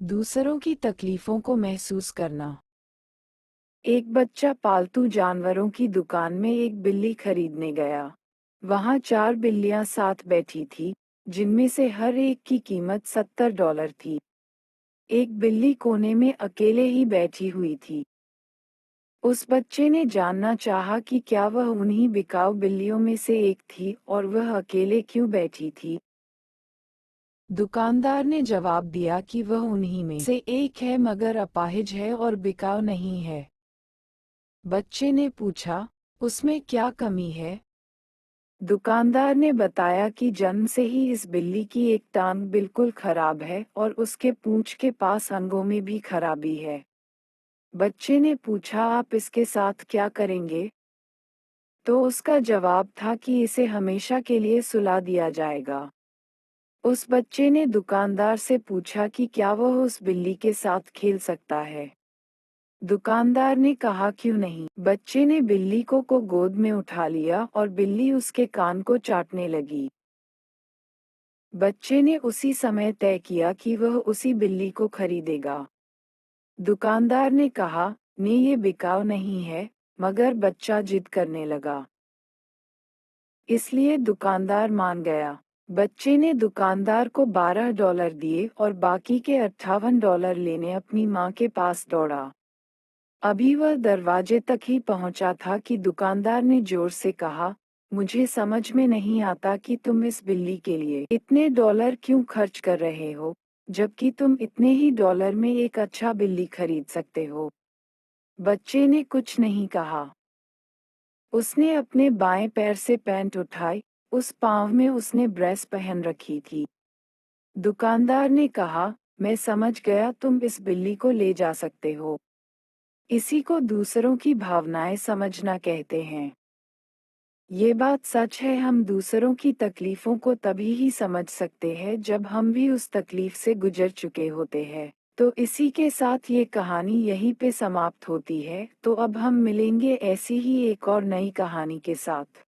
दूसरों की तकलीफों को महसूस करना। एक बच्चा पालतू जानवरों की दुकान में एक बिल्ली खरीदने गया। वहां 4 बिल्लियां साथ बैठी थी, जिनमें से हर एक की कीमत $70 थी। एक बिल्ली कोने में अकेले ही बैठी हुई थी। उस बच्चे ने जानना चाहा कि क्या वह उन्हीं बिकाऊ बिल्लियों में से एक थी और वह अकेले क्यों बैठी थी। दुकानदार ने जवाब दिया कि वह उन्हीं में से एक है, मगर अपाहिज है और बिकाऊ नहीं है। बच्चे ने पूछा, उसमें क्या कमी है? दुकानदार ने बताया कि जन्म से ही इस बिल्ली की एक टांग बिल्कुल खराब है और उसके पूंछ के पास अंगों में भी खराबी है। बच्चे ने पूछा, आप इसके साथ क्या करेंगे? तो उसका जवाब था कि इसे हमेशा के लिए सुला दिया जाएगा। उस बच्चे ने दुकानदार से पूछा कि क्या वह उस बिल्ली के साथ खेल सकता है। दुकानदार ने कहा, क्यों नहीं। बच्चे ने बिल्ली को गोद में उठा लिया और बिल्ली उसके कान को चाटने लगी। बच्चे ने उसी समय तय किया कि वह उसी बिल्ली को खरीदेगा। दुकानदार ने कहा, नहीं, ये बिकाऊ नहीं है, मगर बच्चा जिद करने लगा। इसलिए दुकानदार मान गया। बच्चे ने दुकानदार को $12 दिए और बाकी के $58 लेने अपनी माँ के पास दौड़ा। अभी वह दरवाजे तक ही पहुंचा था कि दुकानदार ने जोर से कहा, मुझे समझ में नहीं आता कि तुम इस बिल्ली के लिए इतने डॉलर क्यों खर्च कर रहे हो, जबकि तुम इतने ही डॉलर में एक अच्छा बिल्ली खरीद सकते हो। बच्चे ने कुछ नहीं कहा। उसने अपने बाएं पैर से पैंट उठाई, उस पाँव में उसने ब्रेस पहन रखी थी। दुकानदार ने कहा, मैं समझ गया, तुम इस बिल्ली को ले जा सकते हो। इसी को दूसरों की भावनाएं समझना कहते हैं। ये बात सच है, हम दूसरों की तकलीफों को तभी ही समझ सकते हैं जब हम भी उस तकलीफ से गुजर चुके होते हैं। तो इसी के साथ ये कहानी यहीं पे समाप्त होती है। तो अब हम मिलेंगे ऐसी ही एक और नई कहानी के साथ।